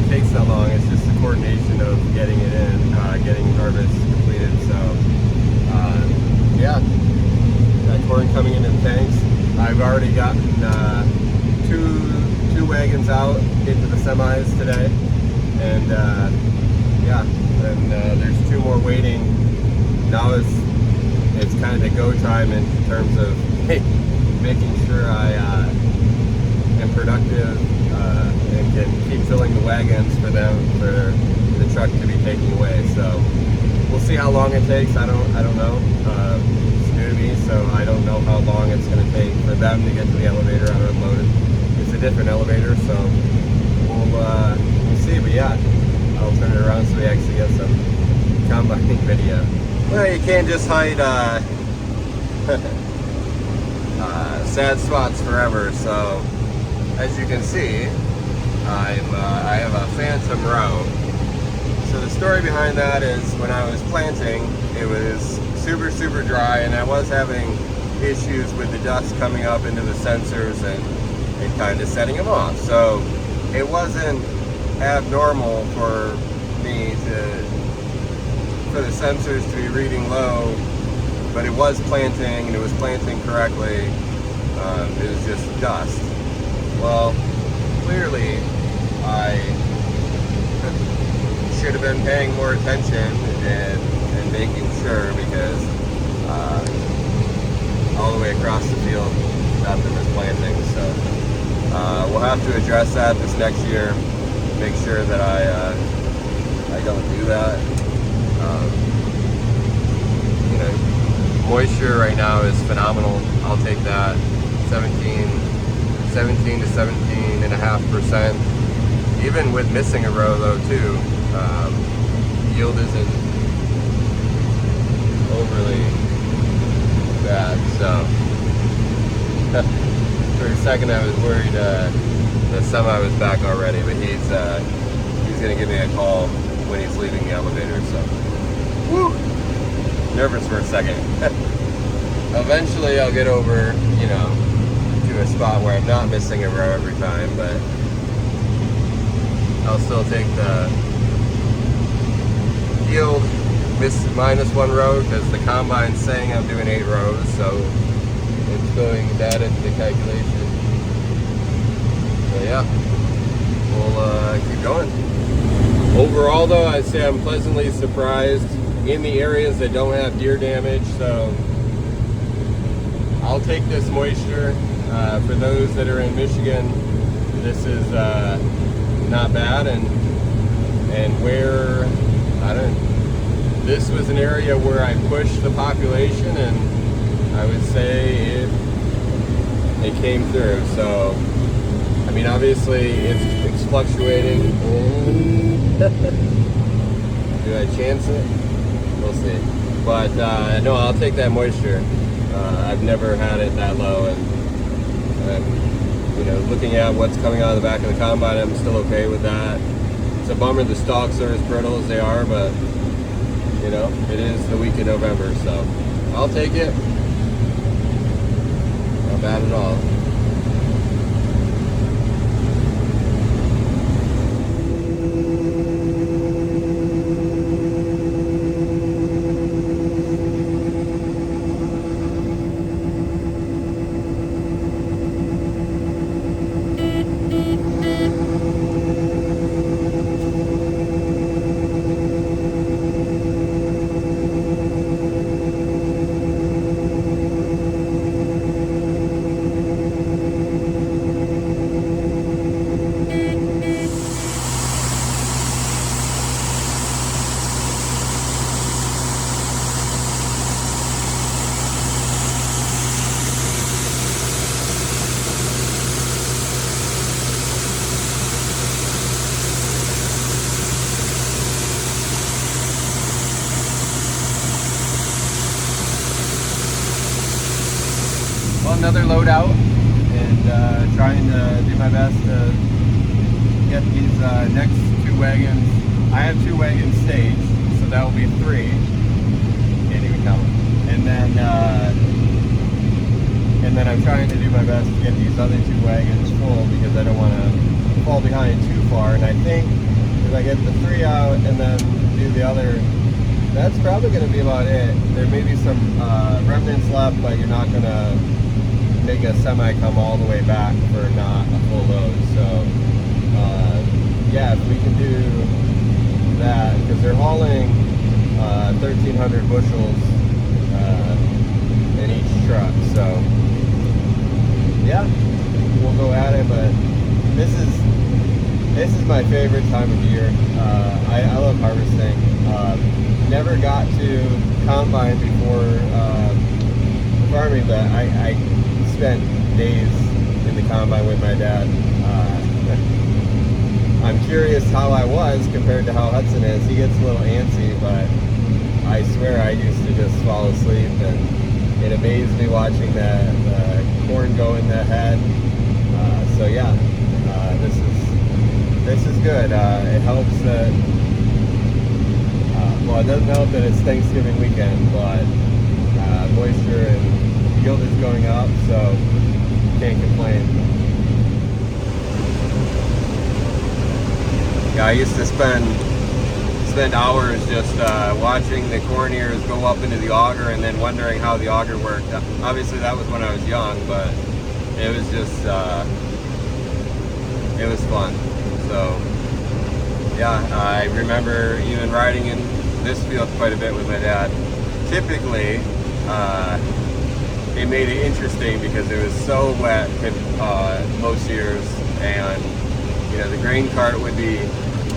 takes that long. It's just the coordination of getting it in, getting harvest completed. So, yeah, got corn coming in tanks. I've already gotten two wagons out into the semis today, and yeah, and there's 2 more waiting. Now it's kind of go time in terms of making sure I am productive and can keep filling the wagons for the truck to be taking away. So we'll see how long it takes. I don't know. It's new to me, so I don't know how long it's going to take for them to get to the elevator and unload it. It's a different elevator, so we'll see. But yeah, I'll turn it around so we actually get some combining video. Well, you can't just hide sad spots forever. So as you can see, I have a phantom row. So the story behind that is when I was planting, it was super dry, and I was having issues with the dust coming up into the sensors and kind of setting them off. So it wasn't abnormal for me for the sensors to be reading low, but it was planting, and it was planting correctly. It was just dust. Well, clearly I should have been paying more attention and making sure, because all the way across the field nothing was planting. So we'll have to address that this next year, make sure that I don't do that. You know, moisture right now is phenomenal. I'll take that. 17 to 17.5%. Even with missing a row though too, yield isn't overly bad. So for a second I was worried the semi was back already, but he's gonna give me a call when he's leaving the elevator. So woo, nervous for a second. Eventually I'll get over, you know, to a spot where I'm not missing a row every time, but I'll still take the yield -1 row because the combine's saying I'm doing 8 rows, so it's throwing that into the calculation. So yeah, we'll keep going. Overall though, I'd say I'm pleasantly surprised in the areas that don't have deer damage, so I'll take this moisture. For those that are in Michigan, this is not bad, and where this was an area where I pushed the population, and I would say it came through. So I mean, obviously it's fluctuating. Do I chance it? We'll see. But no, I'll take that moisture. I've never had it that low, and you know, looking at what's coming out of the back of the combine, I'm still okay with that. It's a bummer the stalks are as brittle as they are, but you know, it is the week of November, so I'll take it. Not bad at all. Another load out, and trying to do my best to get these next 2 wagons. I have 2 wagons staged, so that will be 3. Can't even count. And then I'm trying to do my best to get these other 2 wagons full, because I don't want to fall behind too far. And I think if I get the 3 out and then do the other, that's probably going to be about it. There may be some remnants left, but you're not going to make a semi come all the way back for not a full load. So yeah, if we can do that, because they're hauling 1,300 bushels in each truck. So yeah, we'll go at it. But this is my favorite time of year. I love harvesting. Never got to combine before farming, but I spent days in the combine with my dad. I'm curious how I was compared to how Hudson is. He gets a little antsy, but I swear I used to just fall asleep, and it amazed me watching the corn go in the head. So yeah, this is good. It helps that, well, it doesn't help that it's Thanksgiving weekend, but moisture and yield is going up, so can't complain. Yeah, I used to spend hours just watching the corn ears go up into the auger and then wondering how the auger worked. Obviously that was when I was young, but it was just it was fun. So yeah, I remember even riding in this field quite a bit with my dad. Typically it made it interesting because it was so wet most years, and you know, the grain cart would be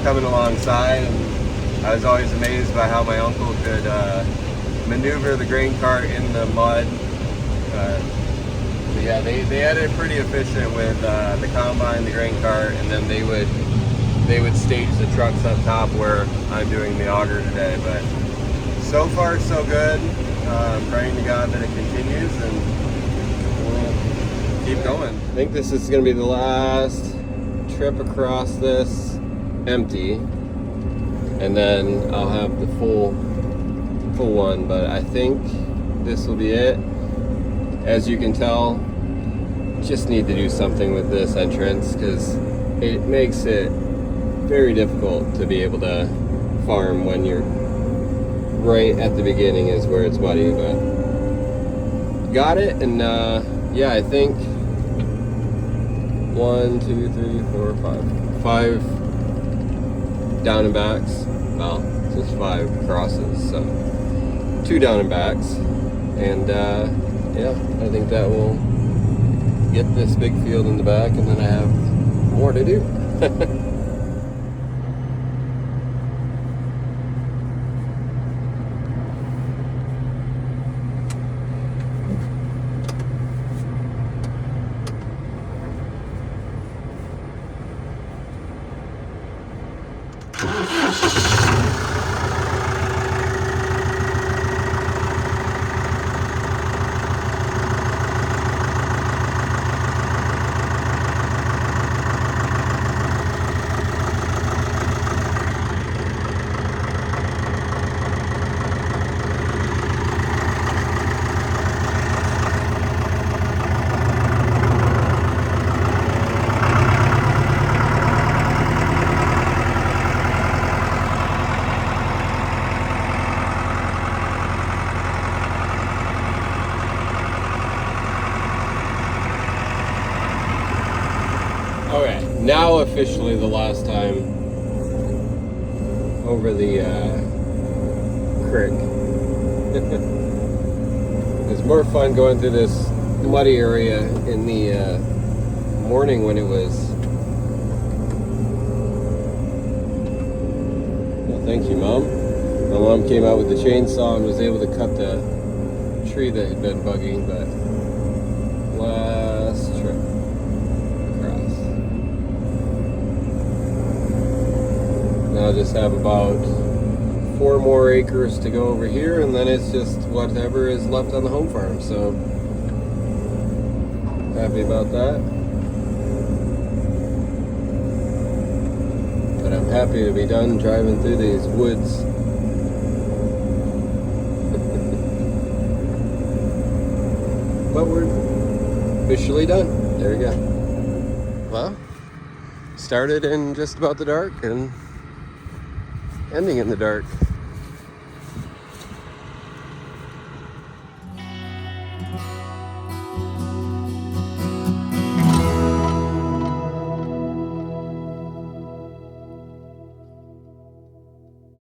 coming alongside, and I was always amazed by how my uncle could maneuver the grain cart in the mud. But yeah, they had it pretty efficient with the combine, the grain cart, and then they would stage the trucks up top where I'm doing the auger today. But so far so good. Praying to God that it continues, and we'll keep going. I think this is going to be the last trip across this empty, and then I'll have the full one, but I think this will be it. As you can tell, just need to do something with this entrance because it makes it very difficult to be able to farm when you're right at the beginning is where it's muddy. But got it, and yeah, I think 1, 2, 3, 4, 5 down and backs. Well, just 5 crosses, so 2 down and backs, and yeah, I think that will get this big field in the back, and then I have more to do. Okay, now officially the last time over the creek. It's more fun going through this muddy area in the morning when it was. Well, thank you, Mom. My mom came out with the chainsaw and was able to cut the tree that had been bugging, but last trip. I'll just have about 4 more acres to go over here, and then it's just whatever is left on the home farm. So happy about that. But I'm happy to be done driving through these woods. But we're officially done. There we go. Well, started in just about the dark, and ending in the dark.